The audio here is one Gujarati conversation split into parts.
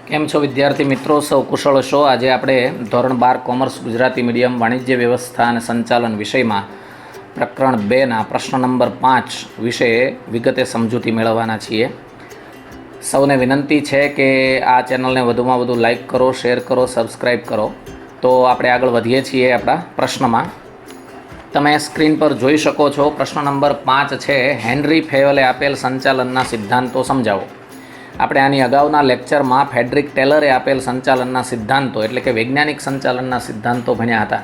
કેમ છો વિદ્યાર્થી મિત્રો? સૌ કુશળ છો? આજે આપણે ધોરણ 12 કોમર્સ ગુજરાતી મીડિયમ વાણિજ્ય વ્યવસ્થા અને સંચાલન વિષયમાં પ્રકરણ 2ના પ્રશ્ન નંબર 5 વિશે વિગતે સમજૂતી મેળવવાના છીએ. સૌને વિનંતી છે કે આ ચેનલને વધુમાં વધુ લાઇક કરો, શેર કરો, સબસ્ક્રાઈબ કરો. તો આપણે આગળ વધીએ છીએ આપણા પ્રશ્નમાં. તમે સ્ક્રીન પર જોઈ શકો છો. પ્રશ્ન નંબર 5 છે, હેનરી ફેયોલે આપેલ સંચાલનના સિદ્ધાંતો સમજાવો. આપણે આની અગાઉના લેક્ચરમાં ફેડરિક ટેલરે આપેલ સંચાલનના સિદ્ધાંતો એટલે કે વૈજ્ઞાનિક સંચાલનના સિદ્ધાંતો ભણ્યા હતા.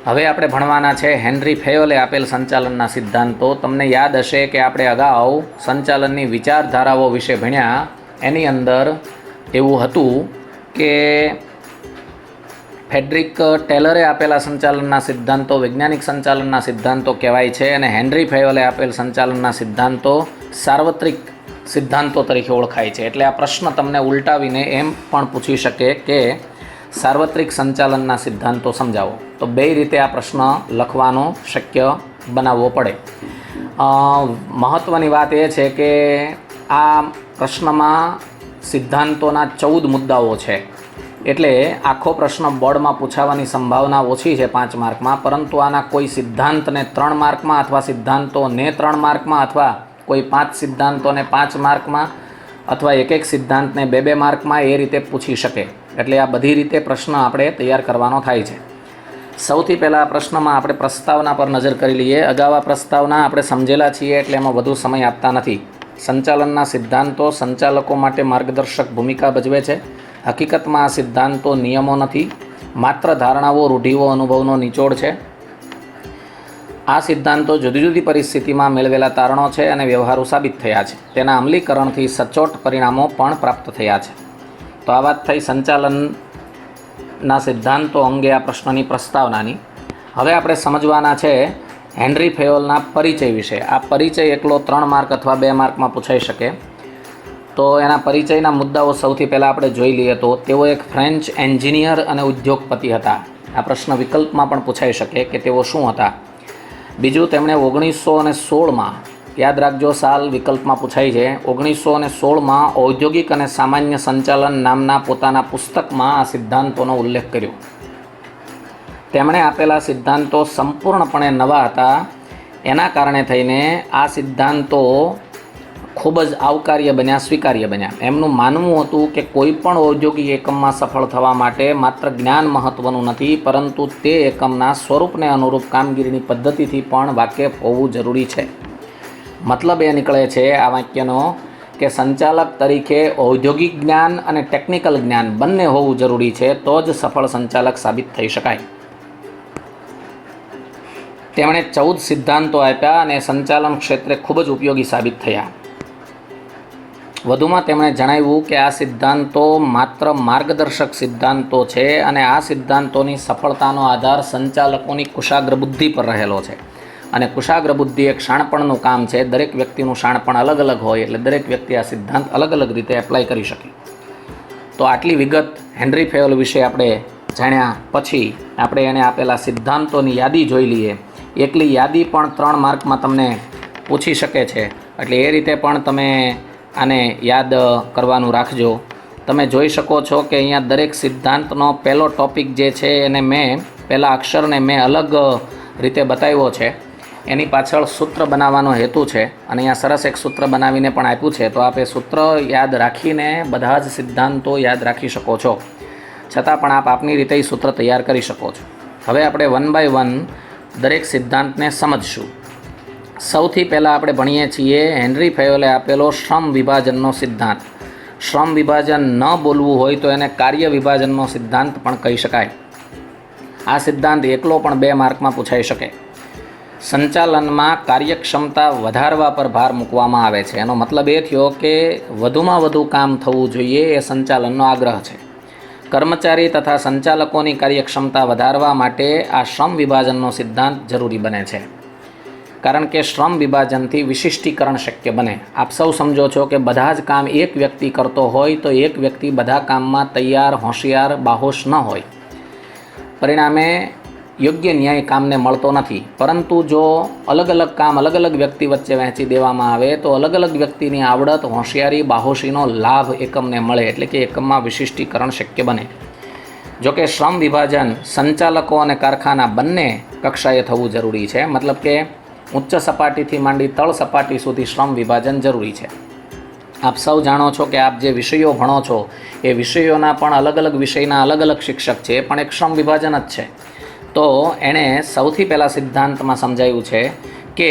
હવે આપણે ભણવાના છે હેનરી ફેયોલે આપેલ સંચાલનના સિદ્ધાંતો. તમને યાદ હશે કે આપણે અગાઉ સંચાલનની વિચારધારાઓ વિશે ભણ્યા. એની અંદર એવું હતું કે ફેડરિક ટેલરે આપેલા સંચાલનના સિદ્ધાંતો વૈજ્ઞાનિક સંચાલનના સિદ્ધાંતો કહેવાય છે અને હેનરી ફેયોલે આપેલ સંચાલનના સિદ્ધાંતો સાર્વત્રિક સિદ્ધાંતો તરીકે ઓળખાય છે. એટલે આ પ્રશ્ન તમને ઉલટાવીને એમ પણ પૂછી શકે કે સાર્વત્રિક સંચાલનના સિદ્ધાંતો સમજાવો. તો બે રીતે આ પ્રશ્ન લખવાનો શક્ય બનાવવો પડે. મહત્ત્વની વાત એ છે કે આ પ્રશ્નમાં સિદ્ધાંતોના 14 મુદ્દાઓ છે. એટલે આખો પ્રશ્ન બોર્ડમાં પૂછાવાની સંભાવના ઓછી છે 5 માર્કમાં, પરંતુ આના કોઈ સિદ્ધાંતને 3 માર્કમાં અથવા સિદ્ધાંતોને 3 માર્કમાં અથવા કોઈ 5 સિદ્ધાંતોને 5 માર્કમાં અથવા એક સિદ્ધાંતને 2 માર્કમાં એ રીતે પૂછી શકે. એટલે આ બધી રીતે પ્રશ્ન આપણે તૈયાર કરવાનો થાય છે. સૌથી પહેલાં આ પ્રશ્નમાં આપણે પ્રસ્તાવના પર નજર કરી લઈએ. અગાઉ આ પ્રસ્તાવના આપણે સમજેલા છીએ એટલે એમાં વધુ સમય આપતા નથી. સંચાલનના સિદ્ધાંતો સંચાલકો માટે માર્ગદર્શક ભૂમિકા ભજવે છે. હકીકતમાં આ સિદ્ધાંતો નિયમો નથી, માત્ર ધારણાઓ, રૂઢિઓ, અનુભવનો નિચોડ છે. આ સિદ્ધાંતો જુદી જુદી પરિસ્થિતિમાં મેળવેલા તારણો છે અને વ્યવહારુ સાબિત થયા છે. તેના અમલીકરણથી સચોટ પરિણામો પણ પ્રાપ્ત થયા છે. તો આ વાત થઈ સંચાલનના સિદ્ધાંતો અંગે આ પ્રશ્નની પ્રસ્તાવનાની. હવે આપણે સમજવાના છે હેનરી ફેયોલના પરિચય વિશે. આ પરિચય એકલો 3 માર્ક અથવા 2 માર્કમાં પૂછાઈ શકે. તો એના પરિચયના મુદ્દાઓ સૌથી પહેલાં આપણે જોઈ લઈએ તો તેઓ એક ફ્રેન્ચ એન્જિનિયર અને ઉદ્યોગપતિ હતા. આ પ્રશ્ન વિકલ્પમાં પણ પૂછાઈ શકે કે તેઓ શું હતા. બીજું, તેમણે 1916માં, યાદ રાખજો સાલ વિકલ્પમાં પૂછાય છે, 1916માં ઔદ્યોગિક અને સામાન્ય સંચાલન નામના પોતાના પુસ્તકમાં આ સિદ્ધાંતોનો ઉલ્લેખ કર્યો. તેમણે આપેલા સિદ્ધાંતો સંપૂર્ણપણે નવા હતા. એના કારણે થઈને આ સિદ્ધાંતો ખૂબ જ આવકાર્ય બન્યા, સ્વીકાર્ય બન્યા. એમનું માનવું હતું કે કોઈ પણ ઔદ્યોગિક એકમમાં સફળ થવા માટે માત્ર જ્ઞાન મહત્ત્વનું નથી, પરંતુ તે એકમના સ્વરૂપને અનુરૂપ કામગીરીની પદ્ધતિથી પણ વાકેફ હોવું જરૂરી છે. મતલબ એ નીકળે છે આ વાક્યનો કે સંચાલક તરીકે ઔદ્યોગિક જ્ઞાન અને ટેકનિકલ જ્ઞાન બંને હોવું જરૂરી છે, તો જ સફળ સંચાલક સાબિત થઈ શકાય. તેમણે 14 સિદ્ધાંતો આપ્યા અને સંચાલન ક્ષેત્રે ખૂબ જ ઉપયોગી સાબિત થયા. વધુમાં તેમણે જણાવ્યું કે આ સિદ્ધાંતો માત્ર માર્ગદર્શક સિદ્ધાંતો છે અને આ સિદ્ધાંતોની સફળતાનો આધાર સંચાલકોની કુશાગ્ર બુદ્ધિ પર રહેલો છે. અને કુશાગ્ર બુદ્ધિ એક શાણપણનું કામ છે. દરેક વ્યક્તિનું શાણપણ અલગ અલગ હોય એટલે દરેક વ્યક્તિ આ સિદ્ધાંત અલગ અલગ રીતે એપ્લાય કરી શકે. તો આટલી વિગત હેનરી ફેયોલ વિશે આપણે જાણ્યા પછી આપણે એને આપેલા સિદ્ધાંતોની યાદી જોઈ લઈએ. એકલી યાદી પણ 3 માર્કમાં તમને પૂછી શકે છે. એટલે એ રીતે પણ તમે આને યાદ કરવાનું રાખજો. તમે જોઈ શકો છો કે અહીંયા દરેક સિદ્ધાંતનો પહેલો ટૉપિક જે છે એને પહેલા અક્ષરને મેં અલગ રીતે બતાવ્યો છે. એની પાછળ સૂત્ર બનાવવાનો હેતુ છે અને અહીંયા સરસ એક સૂત્ર બનાવીને પણ આપ્યું છે. તો આપ એ સૂત્ર યાદ રાખીને બધા જ સિદ્ધાંતો યાદ રાખી શકો છો. છતાં પણ આપ આપની રીતે સૂત્ર તૈયાર કરી શકો છો. હવે આપણે 1 બાય 1 દરેક સિદ્ધાંતને સમજશું. સૌથી પહેલાં આપણે ભણીએ છીએ હેનરી ફેયોલે આપેલો શ્રમ વિભાજનનો સિદ્ધાંત. શ્રમ વિભાજન ન બોલવું હોય તો એને કાર્ય વિભાજનનો સિદ્ધાંત પણ કહી શકાય. આ સિદ્ધાંત એકલો પણ 2 માર્કમાં પૂછાઈ શકે. સંચાલનમાં કાર્યક્ષમતા વધારવા પર ભાર મૂકવામાં આવે છે. એનો મતલબ એ થયો કે વધુમાં વધુ કામ થવું જોઈએ એ સંચાલનનો આગ્રહ છે. કર્મચારી તથા સંચાલકોની કાર્યક્ષમતા વધારવા માટે આ શ્રમ વિભાજનનો સિદ્ધાંત જરૂરી બને છે. કારણ કે શ્રમ વિભાજનથી વિશિષ્ટીકરણ શક્ય બને. આપ સૌ સમજો છો કે બધા જ કામ એક વ્યક્તિ કરતો હોય તો એક વ્યક્તિ બધા કામમાં તૈયાર, હોશિયાર, બાહોશ ન હોય. પરિણામે યોગ્ય ન્યાય કામને મળતો નથી. પરંતુ જો અલગ અલગ કામ અલગ અલગ વ્યક્તિ વચ્ચે વહેંચી દેવામાં આવે તો અલગ અલગ વ્યક્તિની આવડત, હોશિયારી, બાહોશીનો લાભ એકમને મળે, એટલે કે એકમમાં વિશિષ્ટીકરણ શક્ય બને. જોકે શ્રમ વિભાજન સંચાલકો અને કારખાના બંને કક્ષાએ થવું જરૂરી છે. મતલબ કે ઉચ્ચ સપાટીથી માંડી તળ સપાટી સુધી શ્રમ વિભાજન જરૂરી છે. આપ સૌ જાણો છો કે આપ જે વિષયો ભણો છો એ વિષયોના પણ અલગ અલગ વિષયના અલગ અલગ શિક્ષક છે, પણ એક શ્રમ વિભાજન જ છે. તો એણે સૌથી પહેલાં સિદ્ધાંતમાં સમજાવ્યું છે કે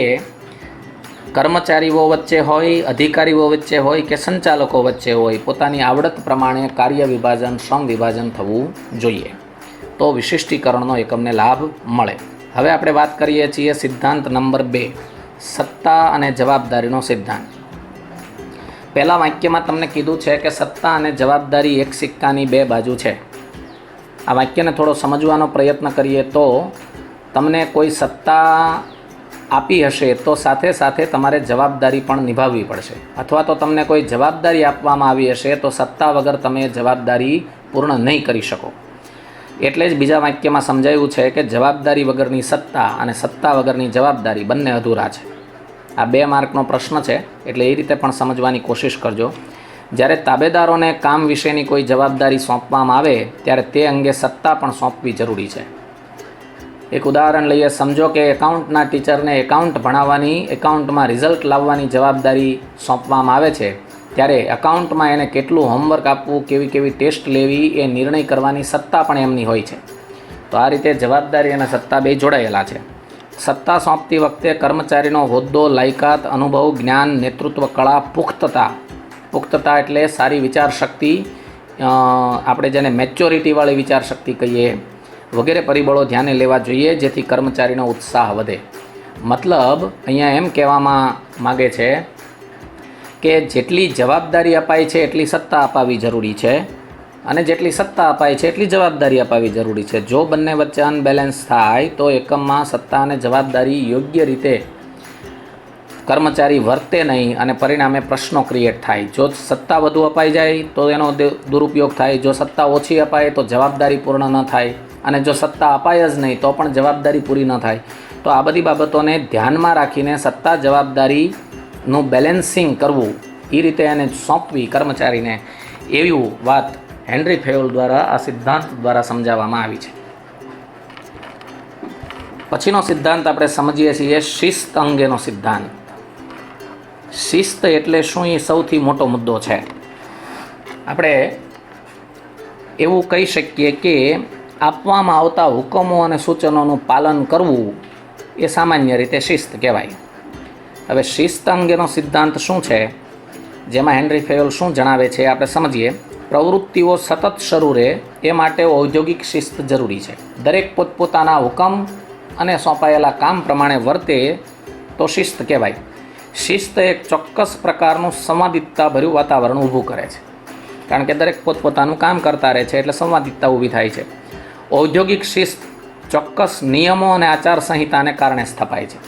કર્મચારીઓ વચ્ચે હોય, અધિકારીઓ વચ્ચે હોય કે સંચાલકો વચ્ચે હોય, પોતાની આવડત પ્રમાણે કાર્ય વિભાજન, શ્રમ વિભાજન થવું જોઈએ, તો વિશિષ્ટીકરણનો એકમને લાભ મળે. હવે આપણે વાત કરીએ છીએ સિદ્ધાંત નંબર 2, સત્તા અને જવાબદારીનો સિદ્ધાંત. પહેલા વાક્યમાં તમને કીધું છે કે સત્તા અને જવાબદારી એક સિક્કાની બે બાજુ છે. આ વાક્યને થોડો સમજવાનો પ્રયત્ન કરીએ તો તમને કોઈ સત્તા આપી હશે તો સાથે સાથે તમારે જવાબદારી પણ નિભાવવી પડશે, અથવા તો તમને કોઈ જવાબદારી આપવામાં આવી હશે તો સત્તા વગર તમે જવાબદારી પૂર્ણ નહીં કરી શકો. એટલે જ બીજા વાક્યમાં સમજાયું છે કે જવાબદારી વગરની સત્તા અને સત્તા વગરની જવાબદારી બંને અધૂરા છે. આ 2 માર્કનો પ્રશ્ન છે, એટલે એ રીતે પણ સમજવાની કોશિશ કરજો. જ્યારે તાબેદારોને કામ વિશેની કોઈ જવાબદારી સોંપવામાં આવે ત્યારે તે અંગે સત્તા પણ સોંપવી જરૂરી છે. એક ઉદાહરણ લઈએ. સમજો કે એકાઉન્ટના ટીચરને એકાઉન્ટ ભણાવવાની, એકાઉન્ટમાં રિઝલ્ટ લાવવાની જવાબદારી સોંપવામાં આવે છે, ત્યારે એકાઉન્ટમાં એને કેટલું હોમવર્ક આપવું, કેવી કેવી ટેસ્ટ લેવી એ નિર્ણય કરવાની સત્તા પણ એમની હોય છે. તો આ રીતે જવાબદારી અને સત્તા બે જોડાયેલા છે. સત્તા સોંપતી વખતે કર્મચારીનો હોદ્દો, લાયકાત, અનુભવ, જ્ઞાન, નેતૃત્વ કળા, પુખ્તતા એટલે સારી વિચારશક્તિ, આપણે જેને મેચ્યોરિટીવાળી વિચારશક્તિ કહીએ, વગેરે પરિબળો ધ્યાને લેવા જોઈએ, જેથી કર્મચારીનો ઉત્સાહ વધે. મતલબ અહીંયા એમ કહેવામાં માગે છે કે જેટલી જવાબદારી અપાય છે એટલી સત્તા અપાવવી જરૂરી છે, અને જેટલી સત્તા અપાય છે એટલી જવાબદારી અપાવવી જરૂરી છે. જો બંને વચ્ચે અનબેલેન્સ થાય તો એકમમાં સત્તા અને જવાબદારી યોગ્ય રીતે કર્મચારી વર્તે નહીં અને પરિણામે પ્રશ્નો ક્રિએટ થાય. જો સત્તા વધુ અપાઈ જાય તો એનો દુરુપયોગ થાય, જો સત્તા ઓછી અપાય તો જવાબદારી પૂર્ણ ન થાય, અને જો સત્તા અપાય જ નહીં તો પણ જવાબદારી પૂરી ન થાય. તો આ બધી બાબતોને ધ્યાનમાં રાખીને સત્તા જવાબદારીનું બેલેન્સિંગ કરવું, એ રીતે એને સોંપવી કર્મચારીને, એવી વાત હેનરી ફેયોલ દ્વારા આ સિદ્ધાંત દ્વારા સમજાવવામાં આવી છે. પછીનો સિદ્ધાંત આપણે સમજીએ છીએ શિસ્ત અંગેનો સિદ્ધાંત. શિસ્ત એટલે શું એ સૌથી મોટો મુદ્દો છે. આપણે એવું કહી શકીએ કે આપવામાં આવતા હુકમો અને સૂચનોનું પાલન કરવું એ સામાન્ય રીતે શિસ્ત કહેવાય. હવે શિસ્ત અંગેનો સિદ્ધાંત શું છે, જેમાં હેનરી ફેયોલ શું જણાવે છે આપણે સમજીએ. પ્રવૃત્તિઓ સતત શરૂ રહે એ માટે ઔદ્યોગિક શિસ્ત જરૂરી છે. દરેક પોતપોતાના હુકમ અને સોંપાયેલા કામ પ્રમાણે વર્તે તો શિસ્ત કહેવાય. શિસ્ત એક ચોક્કસ પ્રકારનું સંવાદિતતાભર્યું વાતાવરણ ઊભું કરે છે, કારણ કે દરેક પોતપોતાનું કામ કરતા રહે છે એટલે સંવાદિતતા ઊભી થાય છે. ઔદ્યોગિક શિસ્ત ચોક્કસ નિયમો અને આચારસંહિતાને કારણે સ્થપાય છે.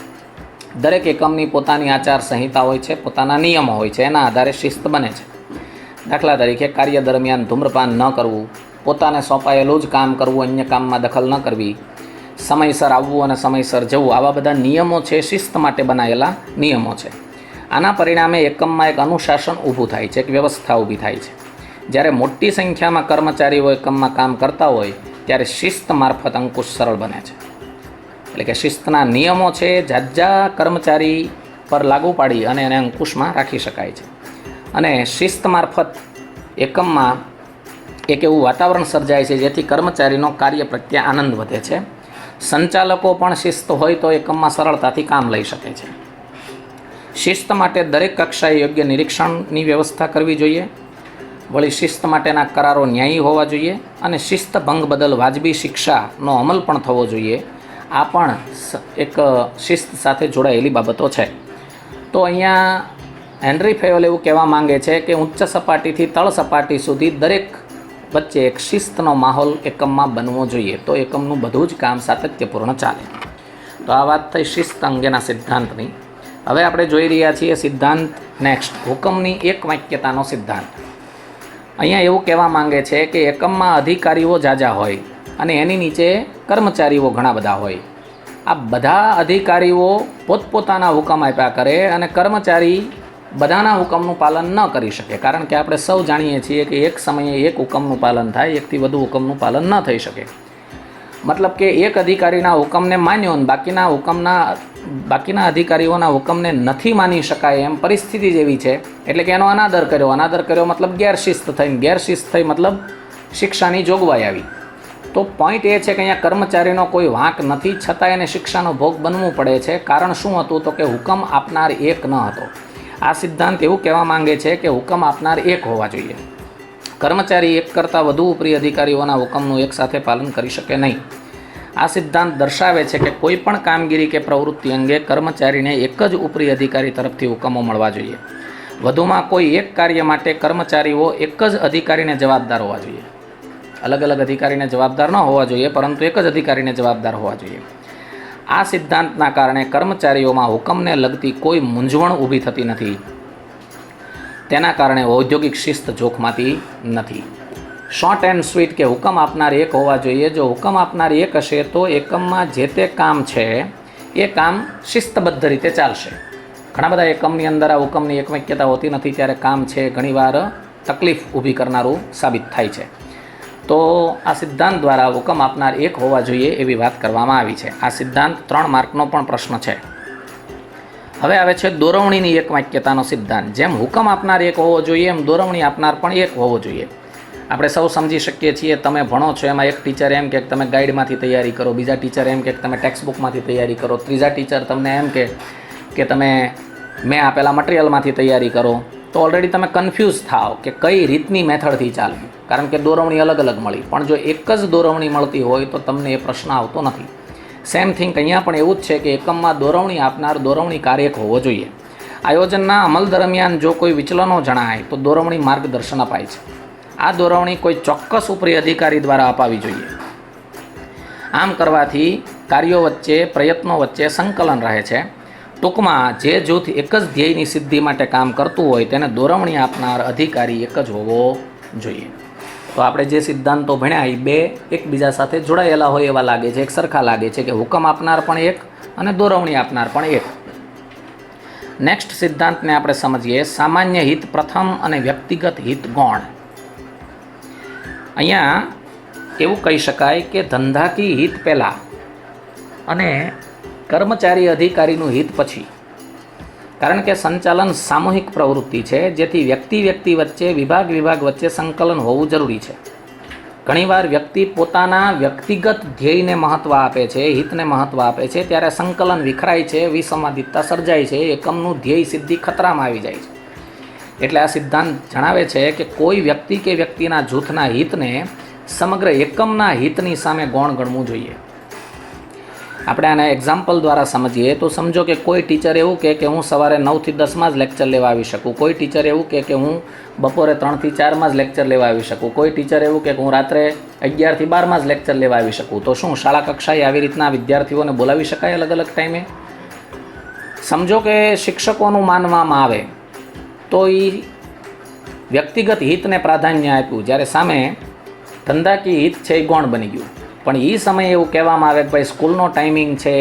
દરેક એકમની પોતાની આચારસંહિતા હોય છે, પોતાના નિયમો હોય છે, એના આધારે શિસ્ત બને છે. દાખલા તરીકે કાર્ય દરમિયાન ધૂમ્રપાન ન કરવું, પોતાને સોંપાયેલું જ કામ કરવું, અન્ય કામમાં દખલ ન કરવી, સમયસર આવવું અને સમયસર જવું, આવા બધા નિયમો છે, શિસ્ત માટે બનાવેલા નિયમો છે. આના પરિણામે એકમમાં એક અનુશાસન ઊભું થાય છે, એક વ્યવસ્થા ઊભી થાય છે. જ્યારે મોટી સંખ્યામાં કર્મચારીઓ એકમમાં કામ કરતા હોય ત્યારે શિસ્ત મારફત અંકુશ સરળ બને છે. એટલે કે શિસ્તના નિયમો છે, જાજા કર્મચારી પર લાગુ પાડી અને એને અંકુશમાં રાખી શકાય છે. અને શિસ્ત મારફત એકમમાં એક એવું વાતાવરણ સર્જાય છે જેથી કર્મચારીનો કાર્ય પ્રત્યે આનંદ વધે છે. સંચાલકો પણ શિસ્ત હોય તો એકમમાં સરળતાથી કામ લઈ શકે છે. શિસ્ત માટે દરેક કક્ષાએ યોગ્ય નિરીક્ષણની વ્યવસ્થા કરવી જોઈએ. વળી શિસ્ત માટેના કરારો ન્યાયી હોવા જોઈએ અને શિસ્ત ભંગ બદલ વાજબી શિક્ષાનો અમલ પણ થવો જોઈએ. આ પણ એક શિસ્ત સાથે જોડાયેલી બાબતો છે. તો અહીંયા હેનરી ફેયોલ એવું કહેવા માંગે છે કે ઉચ્ચ સપાટીથી તળ સપાટી સુધી દરેક વચ્ચે એક શિસ્તનો માહોલ એકમમાં બનવો જોઈએ, તો એકમનું બધું જ કામ સાતત્યપૂર્ણ ચાલે. તો આ વાત થઈ શિસ્ત અંગેના સિદ્ધાંતની. હવે આપણે જોઈ રહ્યા છીએ સિદ્ધાંત નેક્સ્ટ, હુકમની એક વાક્યતાનો સિદ્ધાંત. અહીંયા એવું કહેવા માંગે છે કે એકમમાં અધિકારીઓ જાજા હોય અને એની નીચે કર્મચારીઓ ઘણા બધા હોય. આ બધા અધિકારીઓ પોતપોતાના હુકમ આપ્યા કરે અને કર્મચારી બધાના હુકમનું પાલન ન કરી શકે, કારણ કે આપણે સૌ જાણીએ છીએ કે એક સમયે એક હુકમનું પાલન થાય, એકથી વધુ હુકમનું પાલન ન થઈ શકે. મતલબ કે એક અધિકારીના હુકમને માન્યો અને બાકીના અધિકારીઓના હુકમને નથી માની શકાય એમ પરિસ્થિતિ જેવી છે, એટલે કે એનો અનાદર કર્યો મતલબ ગેરશિસ્ત થઈ મતલબ શિક્ષાની જોગવાઈ આવી. તો પોઈન્ટ એ છે કે અહીંયા કર્મચારીનો કોઈ વાંક નથી, છતાં એને શિક્ષાનો ભોગ બનવું પડે છે. કારણ શું હતું? તો કે હુકમ આપનાર એક ન હતો. આ સિદ્ધાંત એવું કહેવા માંગે છે કે હુકમ આપનાર એક હોવા જોઈએ. કર્મચારી એક કરતાં વધુ ઉપરી અધિકારીઓના હુકમનું એકસાથે પાલન કરી શકે નહીં. આ સિદ્ધાંત દર્શાવે છે કે કોઈ પણ કામગીરી કે પ્રવૃત્તિ અંગે કર્મચારીને એક જ ઉપરી અધિકારી તરફથી હુકમો મળવા જોઈએ. વધુમાં કોઈ એક કાર્ય માટે કર્મચારીઓ એક જ અધિકારીને જવાબદાર હોવા જોઈએ. અલગ અલગ અધિકારીને જવાબદાર ન હોવા જોઈએ, પરંતુ એક જ અધિકારીને જવાબદાર હોવા જોઈએ. આ સિદ્ધાંતના કારણે કર્મચારીઓમાં હુકમને લગતી કોઈ મૂંઝવણ ઊભી થતી નથી. તેના કારણે ઔદ્યોગિક શિસ્ત જોખમાતી નથી. શોર્ટ એન્ડ સ્વીટ કે હુકમ આપનાર એક હોવા જોઈએ. જો હુકમ આપનાર એક હશે તો એકમમાં જે તે કામ છે એ કામ શિસ્તબદ્ધ રીતે ચાલશે. ઘણા બધા એકમની અંદર આ હુકમની એકવાક્યતા હોતી નથી, ત્યારે કામ છે ઘણીવાર તકલીફ ઊભી કરનારું સાબિત થાય છે. તો આ સિદ્ધાંત દ્વારા હુકમ આપનાર એક હોવા જોઈએ એવી વાત કરવામાં આવી છે. આ સિદ્ધાંત 3 માર્કનો પણ પ્રશ્ન છે. હવે આવે છે દોરવણીની એક વાક્યતાનો સિદ્ધાંત. જેમ હુકમ આપનાર એક હોવો જોઈએ એમ દોરવણી આપનાર પણ એક હોવો જોઈએ. આપણે સૌ સમજી શકીએ છીએ, તમે ભણો છો એમાં એક ટીચર એમ કે તમે ગાઈડમાંથી તૈયારી કરો, બીજા ટીચર એમ કે તમે ટેક્સ્ટબુકમાંથી તૈયારી કરો, ત્રીજા ટીચર તમને એમ કે તમે મેં આપેલા મટીરિયલમાંથી તૈયારી કરો. તો ઓલરેડી તમે કન્ફ્યુઝ થાઓ કે કઈ રીતની મેથડથી ચાલવું, કારણ કે દોરવણી અલગ અલગ મળી. પણ જો એક જ દોરવણી મળતી હોય તો તમને એ પ્રશ્ન આવતો નથી. સેમ થિંગ અહીંયા પણ એવું જ છે કે એકમમાં દોરવણી આપનાર દોરવણીકાર એક હોવો જોઈએ. આયોજનના અમલ દરમિયાન જો કોઈ વિચલનો જણાય તો દોરવણી માર્ગદર્શન અપાય છે. આ દોરવણી કોઈ ચોક્કસ ઉપરી અધિકારી દ્વારા અપાવી જોઈએ. આમ કરવાથી કાર્યો વચ્ચે, પ્રયત્નો વચ્ચે સંકલન રહે છે. ટૂંકમાં જે જૂથ એક જ ધ્યેયની સિદ્ધિ માટે કામ કરતું હોય તેને દોરવણી આપનાર અધિકારી એક જ હોવો જોઈએ. તો આપણે જે સિદ્ધાંતો ભણ્યા એ બે એકબીજા સાથે જોડાયેલા હોય એવા લાગે છે, એક સરખા લાગે છે કે હુકમ આપનાર પણ એક અને દોરવણી આપનાર પણ એક. નેક્સ્ટ સિદ્ધાંતને આપણે સમજીએ. સામાન્ય હિત પ્રથમ અને વ્યક્તિગત હિત ગૌણ. અહીંયા એવું કહી શકાય કે ધંધાકીય હિત પહેલાં અને કર્મચારી અધિકારીનું હિત પછી. કારણ કે સંચાલન સામૂહિક પ્રવૃત્તિ છે, જેથી વ્યક્તિ વચ્ચે, વિભાગ વચ્ચે સંકલન હોવું જરૂરી છે. ઘણીવાર વ્યક્તિ પોતાના વ્યક્તિગત ધ્યેયને મહત્ત્વ આપે છે, હિતને મહત્ત્વ આપે છે, ત્યારે સંકલન વિખરાય છે, વિસંવાદિતતા સર્જાય છે, એકમનું ધ્યેય સિદ્ધિ ખતરામાં આવી જાય છે. એટલે આ સિદ્ધાંત જણાવે છે કે કોઈ વ્યક્તિ કે વ્યક્તિના જૂથના હિતને સમગ્ર એકમના હિતની સામે ગૌણ ગણવું જોઈએ. આપણે આને એક્ઝામ્પલ દ્વારા સમજીએ તો સમજો કે કોઈ ટીચર એવું કે હું સવારે 9 થી 10માં જ લેક્ચર લેવા આવી શકું. કોઈ ટીચર એવું કે હું બપોરે 3 થી 4માં જ લેક્ચર લેવા આવી શકું. કોઈ ટીચર એવું કે હું રાત્રે 11 થી 12માં જ લેક્ચર લેવા આવી શકું. તો શું શાળા કક્ષાએ આવી રીતના વિદ્યાર્થીઓને બોલાવી શકાય અલગ અલગ ટાઈમે? સમજો કે શિક્ષકોનું માનવામાં આવે તો એ વ્યક્તિગત હિતને પ્રાધાન્ય આપ્યું, જ્યારે સામે ધંધાકીય હિત છે એ ગૌણ બની ગયું. પણ એ સમયે એવું કહેવામાં આવે કે ભાઈ સ્કૂલનો ટાઈમિંગ છે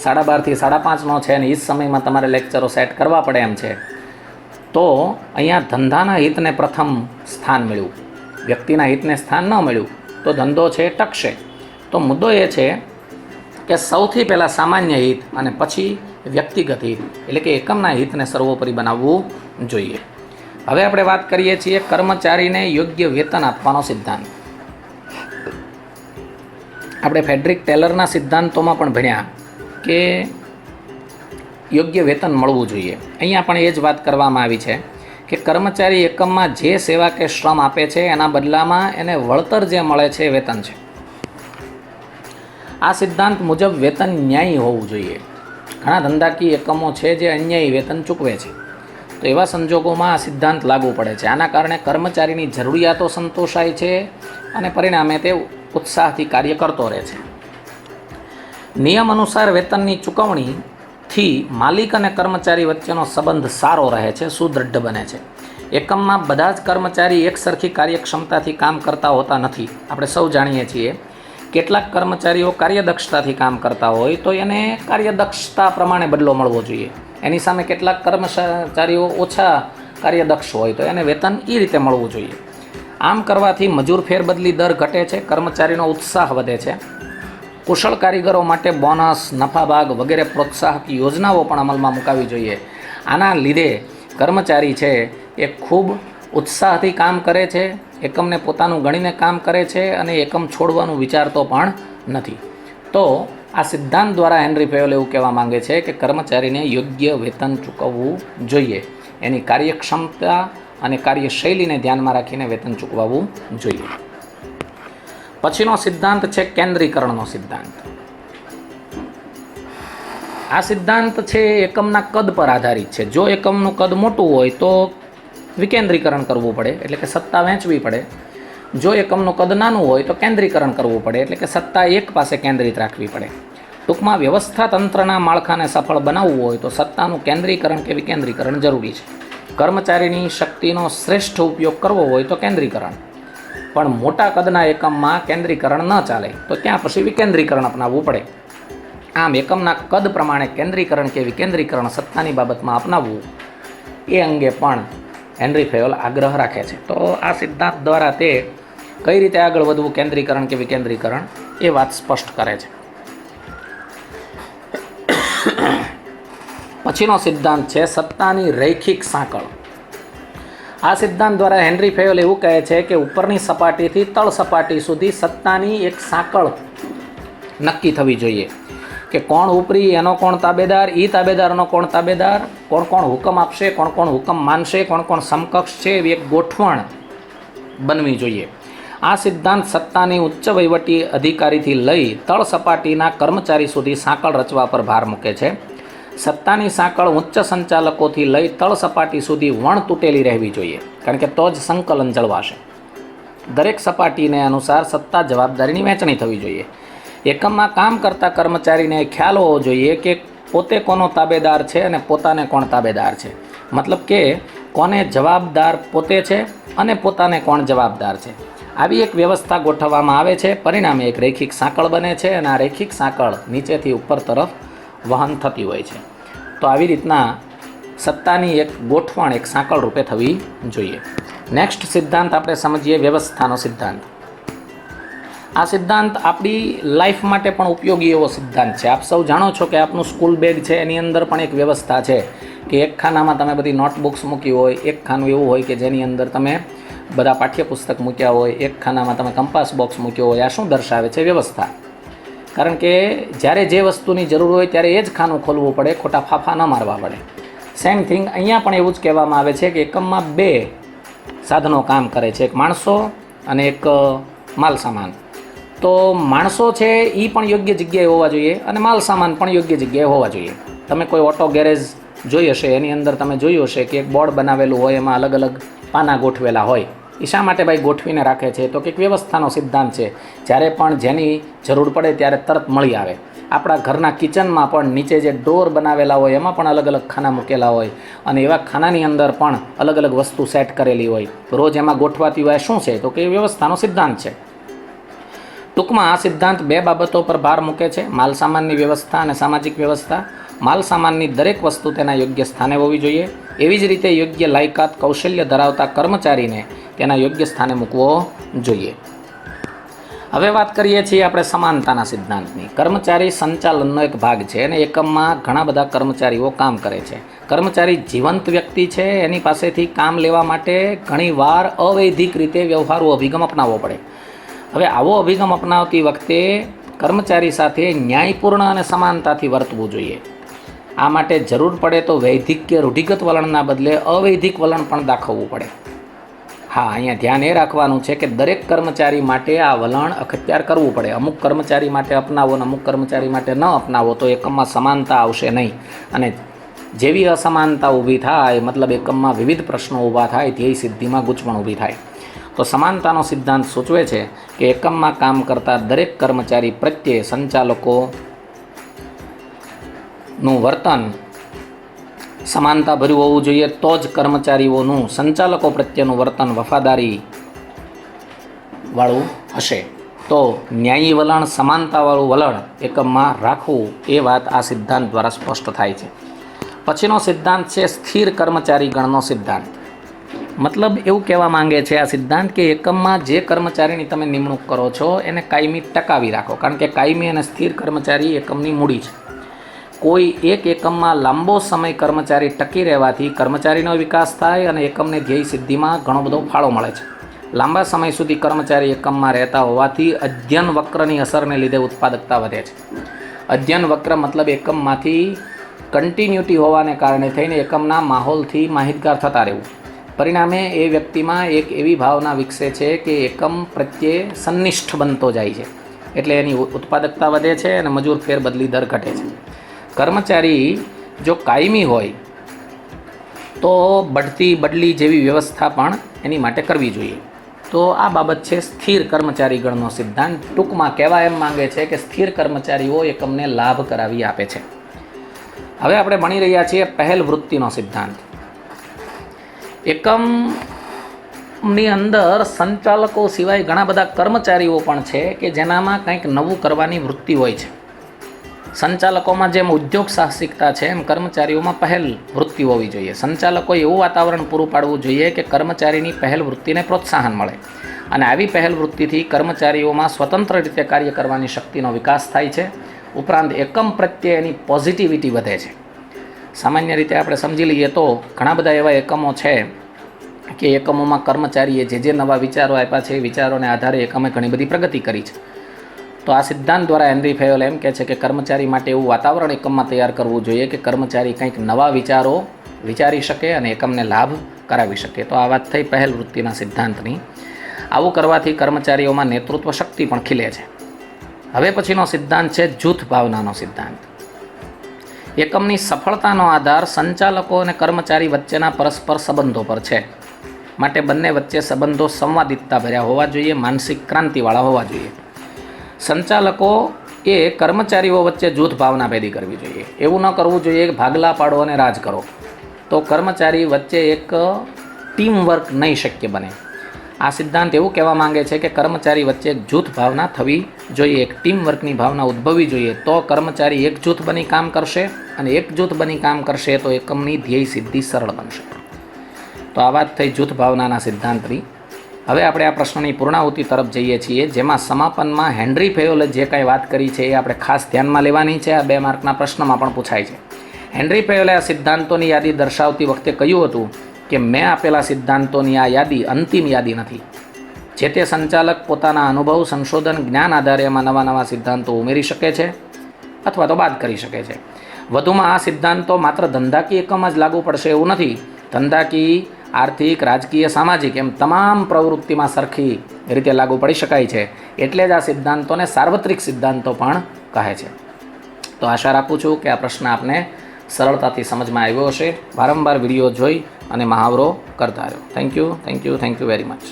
12:30 થી 5:30નો છે અને એ જ સમયમાં તમારે લેક્ચરો સેટ કરવા પડે એમ છે. તો અહીંયા ધંધાના હિતને પ્રથમ સ્થાન મળ્યું, વ્યક્તિના હિતને સ્થાન ન મળ્યું તો ધંધો છે ટકશે. તો મુદ્દો એ છે કે સૌથી પહેલાં સામાન્ય હિત અને પછી વ્યક્તિગત હિત, એટલે કે એકમના હિતને સર્વોપરી બનાવવું જોઈએ. હવે આપણે વાત કરીએ છીએ કર્મચારીને યોગ્ય વેતન આપવાનો સિદ્ધાંત. આપણે ફેડરિક ટેલરના સિદ્ધાંતોમાં પણ ભણ્યા કે યોગ્ય વેતન મળવું જોઈએ. અહીંયા પણ એ જ વાત કરવામાં આવી છે કે કર્મચારી એકમમાં જે સેવા કે શ્રમ આપે છે એના બદલામાં એને વળતર જે મળે છે એ વેતન છે. આ સિદ્ધાંત મુજબ વેતન ન્યાયી હોવું જોઈએ. ઘણા ધંધાકીય એકમો છે જે અન્યાયી વેતન ચૂકવે છે, તો એવા સંજોગોમાં આ સિદ્ધાંત લાગુ પડે છે. આના કારણે કર્મચારીની જરૂરિયાતો સંતોષાય છે અને પરિણામે તે ઉત્સાહથી કાર્ય કરતો રહે છે. નિયમ અનુસાર વેતનની ચૂકવણીથી માલિક અને કર્મચારી વચ્ચેનો સંબંધ સારો રહે છે, સુદૃઢ બને છે. એકમમાં બધા જ કર્મચારી એક સરખી કાર્યક્ષમતાથી કામ કરતા હોતા નથી. આપણે સૌ જાણીએ છીએ કેટલાક કર્મચારીઓ કાર્યદક્ષતાથી કામ કરતા હોય તો એને કાર્યદક્ષતા પ્રમાણે બદલો મળવો જોઈએ. એની સામે કેટલાક કર્મચારીઓ ઓછા કાર્યદક્ષ હોય તો એને વેતન એ રીતે મળવું જોઈએ. આમ કરવાથી મજૂર ફેરબદલી દર ઘટે છે, કર્મચારીનો ઉત્સાહ વધે છે. કુશળ કારીગરો માટે બોનસ, નફાભાગ વગેરે પ્રોત્સાહક યોજનાઓ પણ અમલમાં મુકાવી જોઈએ. આના લીધે કર્મચારી છે એ ખૂબ ઉત્સાહથી કામ કરે છે, એકમને પોતાનું ગણીને કામ કરે છે અને એકમ છોડવાનું વિચારતો પણ નથી. તો આ સિદ્ધાંત દ્વારા હેનરી ફેયોલ એવું કહેવા માંગે છે કે કર્મચારીને યોગ્ય વેતન ચૂકવવું જોઈએ. એની કાર્યક્ષમતા અને કાર્યશૈલીને ધ્યાનમાં રાખીને વેતન ચૂકવવું જોઈએ. પછીનો સિદ્ધાંત છે કેન્દ્રીકરણનો સિદ્ધાંત. આ સિદ્ધાંત છે એકમના કદ પર આધારિત છે. જો એકમનું કદ મોટું હોય તો વિકેન્દ્રીકરણ કરવું પડે, એટલે કે સત્તા વહેંચવી પડે. જો એકમનું કદ નાનું હોય તો કેન્દ્રીકરણ કરવું પડે, એટલે કે સત્તા એક પાસે કેન્દ્રિત રાખવી પડે. ટૂંકમાં વ્યવસ્થા તંત્રના માળખાને સફળ બનાવવું હોય તો સત્તાનું કેન્દ્રીકરણ કે વિકેન્દ્રીકરણ જરૂરી છે. કર્મચારીની શક્તિનો શ્રેષ્ઠ ઉપયોગ કરવો હોય તો કેન્દ્રીકરણ, પણ મોટા કદના એકમમાં કેન્દ્રીકરણ ન ચાલે તો ત્યાં પછી વિકેન્દ્રીકરણ અપનાવવું પડે. આમ એકમના કદ પ્રમાણે કેન્દ્રીકરણ કે વિકેન્દ્રીકરણ સત્તાની બાબતમાં અપનાવવું એ અંગે પણ હેનરી ફેયોલ આગ્રહ રાખે છે. તો આ સિદ્ધાંત દ્વારા તે કઈ રીતે આગળ વધવું, કેન્દ્રીકરણ કે વિકેન્દ્રીકરણ, એ વાત સ્પષ્ટ કરે છે. પછીનો સિદ્ધાંત છે સત્તાની રૈખિક સાંકળ. આ સિદ્ધાંત દ્વારા હેનરી ફેયોલ એવું કહે છે કે ઉપરની સપાટીથી તળ સપાટી સુધી સત્તાની એક સાંકળ નક્કી થવી જોઈએ કે કોણ ઉપરી, એનો કોણ તાબેદાર, એ તાબેદારનો કોણ તાબેદાર, કોણ કોણ હુકમ આપશે, કોણ કોણ હુકમ માનશે, કોણ કોણ સમકક્ષ છે, એવી એક ગોઠવણ બનવી જોઈએ. આ સિદ્ધાંત સત્તાની ઉચ્ચ વહીવટી અધિકારીથી લઈ તળ સપાટીના કર્મચારી સુધી સાંકળ રચવા પર ભાર મૂકે છે. સત્તાની સાંકળ ઉચ્ચ સંચાલકોથી લઈ તળ સપાટી સુધી વણ તૂટેલી રહેવી જોઈએ, કારણ કે તો જ સંકલન જળવાશે. દરેક સપાટીને અનુસાર સત્તા જવાબદારીની વહેંચણી થવી જોઈએ. એકમમાં કામ કરતા કર્મચારીને ખ્યાલ હોવો જોઈએ કે પોતે કોનો તાબેદાર છે અને પોતાને કોણ તાબેદાર છે. મતલબ કે કોને જવાબદાર પોતે છે અને પોતાને કોણ જવાબદાર છે. આવી એક વ્યવસ્થા ગોઠવવામાં આવે છે, પરિણામે એક રૈખિક સાંકળ બને છે અને આ રૈખિક સાંકળ નીચેથી ઉપર તરફ વહન થતી હોય છે. તો આવી રીતના સત્તાની એક ગોઠવણ એક સાંકળ રૂપે થવી જોઈએ. નેક્સ્ટ સિદ્ધાંત આપણે સમજીએ વ્યવસ્થાનો સિદ્ધાંત. આ સિદ્ધાંત આપણી લાઈફ માટે પણ ઉપયોગી એવો સિદ્ધાંત છે. આપ સૌ જાણો છો કે આપનું સ્કૂલ બેગ છે એની અંદર પણ એક વ્યવસ્થા છે કે એક ખાનામાં તમે બધી નોટબુક્સ મૂકી હોય, એક ખાનું એવું હોય કે જેની અંદર તમે બધા પાઠ્યપુસ્તક મૂક્યા હોય, એક ખાનામાં તમે કંપાસ બોક્સ મૂક્યો હોય. આ શું દર્શાવે છે? વ્યવસ્થા. કારણ કે જ્યારે જે વસ્તુની જરૂર હોય ત્યારે એ જ ખાનું ખોલવું પડે, ખોટા ફાફા ન મારવા પડે. સેમ થિંગ અહીંયા પણ એવું જ કહેવામાં આવે છે કે એકમમાં બે સાધનો કામ કરે છે, એક માણસો અને એક માલ સામાન. તો માણસો છે એ પણ યોગ્ય જગ્યાએ હોવા જોઈએ અને માલ સામાન પણ યોગ્ય જગ્યાએ હોવા જોઈએ. તમે કોઈ ઓટો ગેરેજ જોઈ હશે, એની અંદર તમે જોયું હશે કે એક બોર્ડ બનાવેલું હોય, એમાં અલગ અલગ પાના ગોઠવેલા હોય. એ શા માટે ભાઈ ગોઠવીને રાખે છે? તો કે વ્યવસ્થાનો સિદ્ધાંત છે. જ્યારે પણ જેની જરૂર પડે ત્યારે તરત મળી આવે. આપણા ઘરના કિચનમાં પણ નીચે જે ડોર બનાવેલા હોય એમાં પણ અલગ અલગ ખાના મૂકેલા હોય અને એવા ખાનાની અંદર પણ અલગ અલગ વસ્તુ સેટ કરેલી હોય. રોજ એમાં ગોઠવાતી હોય. શું છે? તો કે વ્યવસ્થાનો સિદ્ધાંત છે. ટૂંકમાં આ સિદ્ધાંત બે બાબતો પર ભાર મૂકે છે: માલ સામાનની વ્યવસ્થા અને સામાજિક વ્યવસ્થા. માલ સામાનની દરેક વસ્તુ તેના યોગ્ય સ્થાને હોવી જોઈએ. એવી જ રીતે યોગ્ય લાયકાત, કૌશલ્ય ધરાવતા કર્મચારીને તેના યોગ્ય સ્થાને મૂકવો જોઈએ. હવે વાત કરીએ છીએ આપણે સમાનતાના સિદ્ધાંતની. કર્મચારી સંચાલનનો એક ભાગ છે અને એકમમાં ઘણા બધા કર્મચારીઓ કામ કરે છે. કર્મચારી જીવંત વ્યક્તિ છે, એની પાસેથી કામ લેવા માટે ઘણીવાર અવૈધિક રીતે વ્યવહારુ અભિગમ અપનાવવો પડે. હવે આવો અભિગમ અપનાવતી વખતે કર્મચારી સાથે ન્યાયપૂર્ણ અને સમાનતાથી વર્તવું જોઈએ. આ માટે જરૂર પડે તો વૈધિક કે રૂઢિગત વલણના બદલે અવૈધિક વલણ પણ દાખવવું પડે. હા, અહીંયા ધ્યાન એ રાખવાનું છે કે દરેક કર્મચારી માટે આ વલણ અખત્યાર કરવું પડે. અમુક કર્મચારી માટે અપનાવો અને અમુક કર્મચારી માટે ન અપનાવો તો એકમમાં સમાનતા આવશે નહીં. અને જેવી અસમાનતા ઊભી થાય, મતલબ એકમમાં વિવિધ પ્રશ્નો ઊભા થાય, ધ્યેય સિદ્ધિમાં ગૂંચવણ ઊભી થાય. તો સમાનતાનો સિદ્ધાંત સૂચવે છે કે એકમમાં કામ કરતા દરેક કર્મચારી પ્રત્યે સંચાલકોનું વર્તન સમાનતાભર્યું હોવું જોઈએ. તો જ કર્મચારીઓનું સંચાલકો પ્રત્યેનું વર્તન વફાદારી વાળું હશે. તો ન્યાયી વલણ, સમાનતાવાળું વલણ એકમમાં રાખવું, એ વાત આ સિદ્ધાંત દ્વારા સ્પષ્ટ થાય છે. પછીનો સિદ્ધાંત છે સ્થિર કર્મચારી ગણનો સિદ્ધાંત. મતલબ એવું કહેવા માંગે છે આ સિદ્ધાંત કે એકમમાં જે કર્મચારીની તમે નિમણૂક કરો છો એને કાયમી ટકાવી રાખો, કારણ કે કાયમી અને સ્થિર કર્મચારી એકમની મૂડી છે. કોઈ એક એકમમાં લાંબો સમય કર્મચારી ટકી રહેવાથી કર્મચારીનો વિકાસ થાય અને એકમને ધ્યેય સિદ્ધિમાં ઘણો બધો ફાળો મળે છે. લાંબા સમય સુધી કર્મચારી એકમમાં રહેતા હોવાથી અધ્યયન વક્રની અસરને લીધે ઉત્પાદકતા વધે છે. અધ્યયન વક્ર મતલબ એકમમાંથી કન્ટિન્યુટી હોવાને કારણે થઈને એકમના માહોલથી માહિતગાર થતા રહેવું. પરિણામે એ વ્યક્તિમાં એક એવી ભાવના વિકસે છે કે એકમ પ્રત્યે સંનિષ્ઠ બનતો જાય છે, એટલે એની ઉત્પાદકતા વધે છે અને મજૂર ફેરબદલી દર ઘટે છે. કર્મચારી જો કાયમી હોય તો બઢતી બદલી જેવી વ્યવસ્થા પણ એની માટે કરવી જોઈએ. તો આ બાબત છે સ્થિર કર્મચારી ગણનો સિદ્ધાંત. ટૂંકમાં કહેવા એમ માંગે છે કે સ્થિર કર્મચારીઓ એકમને લાભ કરાવી આપે છે. હવે આપણે ભણી રહ્યા છીએ પહેલ વૃત્તિનો સિદ્ધાંત. એકમની અંદર સંચાલકો સિવાય ઘણા બધા કર્મચારીઓ પણ છે કે જેનામાં કંઈક નવું કરવાની વૃત્તિ હોય છે. સંચાલકોમાં જેમ ઉદ્યોગ સાહસિકતા છે એમ કર્મચારીઓમાં પહેલ વૃત્તિ હોવી જોઈએ. સંચાલકોએ એવું વાતાવરણ પૂરું પાડવું જોઈએ કે કર્મચારીની પહેલ વૃત્તિને પ્રોત્સાહન મળે, અને આવી પહેલ વૃત્તિથી કર્મચારીઓમાં સ્વતંત્ર રીતે કાર્ય કરવાની શક્તિનો વિકાસ થાય છે. ઉપરાંત એકમ પ્રત્યે એની પોઝિટિવિટી વધે છે. સામાન્ય રીતે આપણે સમજી લઈએ તો ઘણા બધા એવા એકમો છે કે એકમોમાં કર્મચારીએ જે નવા વિચારો આપ્યા છે એ વિચારોને આધારે એકમે ઘણી બધી પ્રગતિ કરી છે. તો આ સિદ્ધાંત દ્વારા હેનરી ફેયોલ એમ કહે છે કે કર્મચારી માટે એવું વાતાવરણ એકમમાં તૈયાર કરવું જોઈએ કે કર્મચારી કંઈક નવા વિચારો વિચારી શકે અને એકમને લાભ કરાવી શકે. તો આ વાત થઈ પહેલ વૃત્તિના સિદ્ધાંતની. આવું કરવાથી કર્મચારીઓમાં નેતૃત્વ શક્તિ પણ ખીલે છે. હવે પછીનો સિદ્ધાંત છે જૂથ ભાવનાનો સિદ્ધાંત. એકમની સફળતાનો આધાર સંચાલકો અને કર્મચારી વચ્ચેના પરસ્પર સંબંધો પર છે. માટે બંને વચ્ચે સંબંધો સંવાદિતતા ભર્યા હોવા જોઈએ, માનસિક ક્રાંતિવાળા હોવા જોઈએ. સંચાલકો એ કર્મચારીઓ વચ્ચે જૂથ ભાવના પેદા કરવી જોઈએ. એવું ન કરવું જોઈએ કે ભાગલા પાડો અને રાજ કરો. તો કર્મચારી વચ્ચે એક ટીમ વર્ક નહીં શક્ય બને. આ સિદ્ધાંત એવું કહેવા માંગે છે કે કર્મચારી વચ્ચે એક જૂથ ભાવના થવી જોઈએ, એક ટીમ વર્કની ભાવના ઉદ્ભવવી જોઈએ. તો કર્મચારી એક જૂથ બની કામ કરશે, અને એક જૂથ બની કામ કરશે તો એકમની ધ્યેય સિદ્ધિ સરળ બનશે. તો આ વાત થઈ જૂથ ભાવનાના સિદ્ધાંતની. હવે આપણે આ પ્રશ્નની પૂર્ણાહુતિ તરફ જઈએ છીએ, જેમાં સમાપનમાં હેનરી ફેયોલે જે કાંઈ વાત કરી છે એ આપણે ખાસ ધ્યાનમાં લેવાની છે. આ 2 માર્કના પ્રશ્નમાં પણ પૂછાય છે. હેનરી ફેયોલે આ સિદ્ધાંતોની યાદી દર્શાવતી વખતે કહ્યું હતું કે મેં આપેલા સિદ્ધાંતોની આ યાદી અંતિમ યાદી નથી. જે તે સંચાલક પોતાના અનુભવ, સંશોધન, જ્ઞાન આધારે એમાં નવા સિદ્ધાંતો ઉમેરી શકે છે અથવા તો બાદ કરી શકે છે. વધુમાં આ સિદ્ધાંતો માત્ર ધંધાકીય એકમ જ લાગુ પડશે એવું નથી. ધંધાકીય, આર્થિક, રાજકીય, સામાજિક એમ તમામ પ્રવૃત્તિમાં સરખી રીતે લાગુ પડી શકાય છે. એટલે જ આ સિદ્ધાંતોને સાર્વત્રિક સિદ્ધાંતો પણ કહે છે. તો આશા રાખું છું કે આ પ્રશ્ન આપને સરળતાથી સમજમાં આવ્યો હશે. વારંવાર વિડીયો જોઈ અને મહાવરો કરતા રહ્યો. Thank you very much.